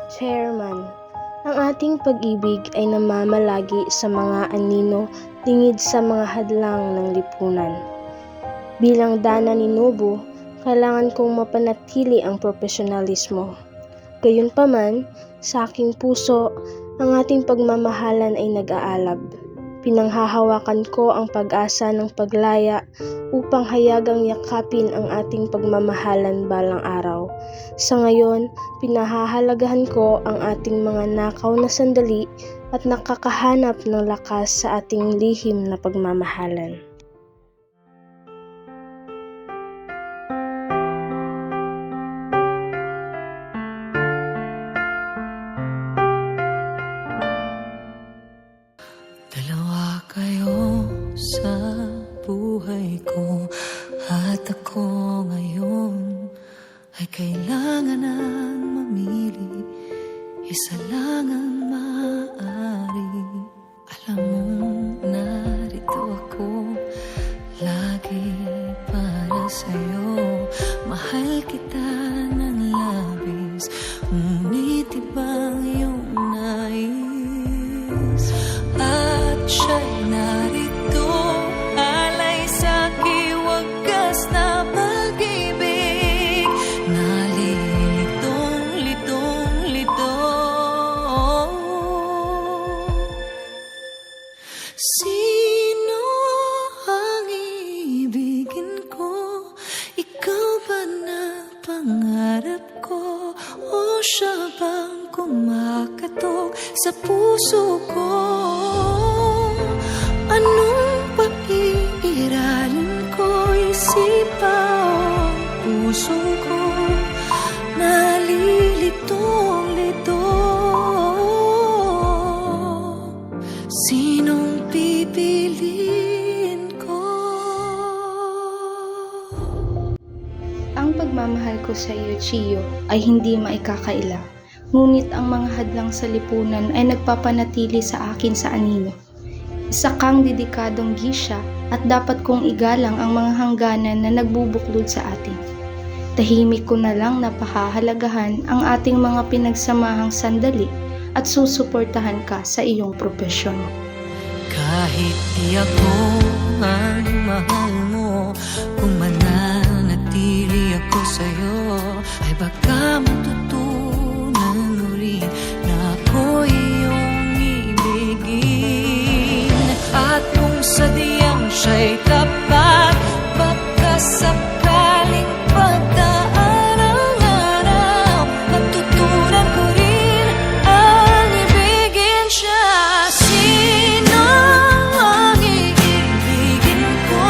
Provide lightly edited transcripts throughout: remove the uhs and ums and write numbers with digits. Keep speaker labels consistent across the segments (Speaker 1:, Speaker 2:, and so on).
Speaker 1: Chairman, ang ating pag-ibig ay namamalagi sa mga anino lingid sa mga hadlang ng lipunan. Bilang dana ni Nobu, kailangan kong mapanatili ang profesionalismo. Gayunpaman, sa aking puso, ang ating pagmamahalan ay nag-aalab. Pinanghahawakan ko ang pag-asa ng paglaya upang hayagang yakapin ang ating pagmamahalan balang araw. Sa ngayon, pinahahalagahan ko ang ating mga nakaw na sandali at nakakahanap ng lakas sa ating lihim na pagmamahalan.
Speaker 2: Dalawa kayo sa buhay ko at ako ngayon ay kailangan ng mamili. Isa lang ang maaari. Alam mo, narito ako lagi para sa'yo. Mahal kita ng labis, ngunit ibang iyong nais. At siya'y narito, alay sa'ki wagas na pag-ibig. Nalilitong-litong-lito. Sino ang iibigin ko? Ikaw ba na pangarap ko? O siya bang kumakatok sa puso ko? Anong pag-iiralin ko? Isipan puso ko nalilitong-lito. Sinong pipiliin ko?
Speaker 3: Ang pagmamahal ko sa iyo, Chiyo, ay hindi maikakaila. Ngunit ang mga hadlang sa lipunan ay nagpapanatili sa akin sa anino. Isa kang dedikadong gisya at dapat kong igalang ang mga hangganan na nagbubuklod sa atin. Tahimik ko na lang na pahahalagahan ang ating mga pinagsamahang sandali at susuportahan ka sa iyong propesyon.
Speaker 2: Kahit di ako ang mahal mo, kung mananatili ako sa'yo, ay baka matutunan mo rin na ako iyong ibigin. At kung sadyang siya'y tapat, baka sakaling pagdaan ang araw, matutunan ko rin ang ibigin siya. Sino ang iibigin ko?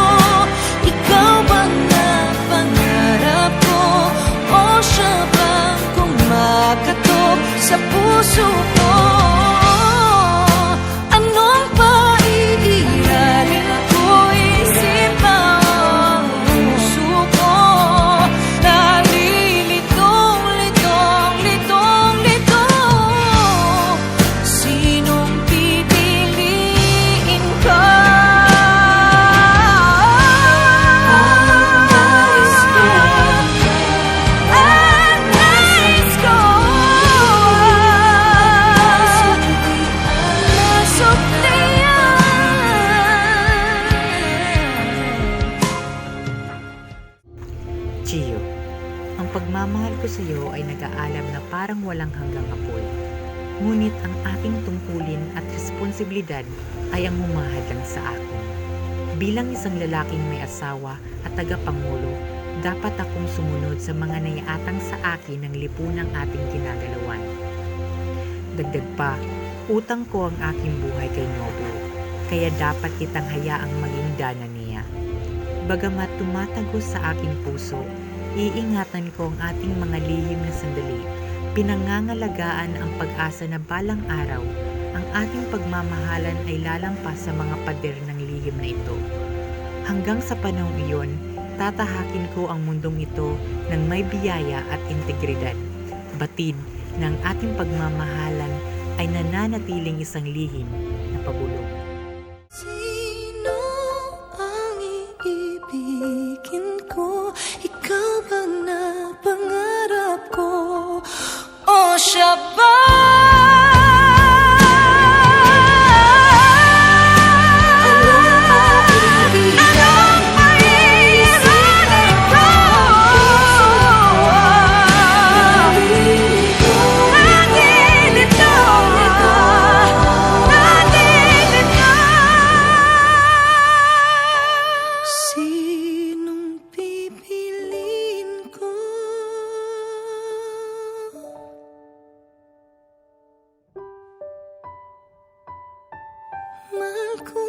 Speaker 2: Ikaw ba na pangarap ko? O siya bang kumakatok sa puso ko? Anong paiiralin ko? Isipan puso ko nalilitong-litong-litong-lito. Sinong pipiliin ka? Ang nais ko
Speaker 4: Chiyo, ang pagmamahal ko sa iyo ay nag-aalam na parang walang hanggang apoy. Ngunit ang aking tungkulin at responsibilidad ay ang humahadlang sa akin. Bilang isang lalaking may asawa at tagapangulo, dapat akong sumunod sa mga naiatang sa akin ng lipunang ating kinagalawan. Dagdag pa, utang ko ang aking buhay kay Nobu, kaya dapat kitang hayaang maging dana niya. Bagamat tumatago sa aking puso, iingatan ko ang ating mga lihim na sandali. Pinangangalagaan ang pag-asa na balang araw, ang ating pagmamahalan ay lalampas sa mga pader ng lihim na ito. Hanggang sa panahong iyon, tatahakin ko ang mundong ito ng may biyaya at integridad. Batid na ang ating pagmamahalan ay nananatiling isang lihim na pabulong.
Speaker 2: Sino ang iibigin ko? Ikaw ba na pangarap ko? O siya ba? Anong maiisip ko? Nandito, nandito. Sinong pipiliin ko? Mahal ko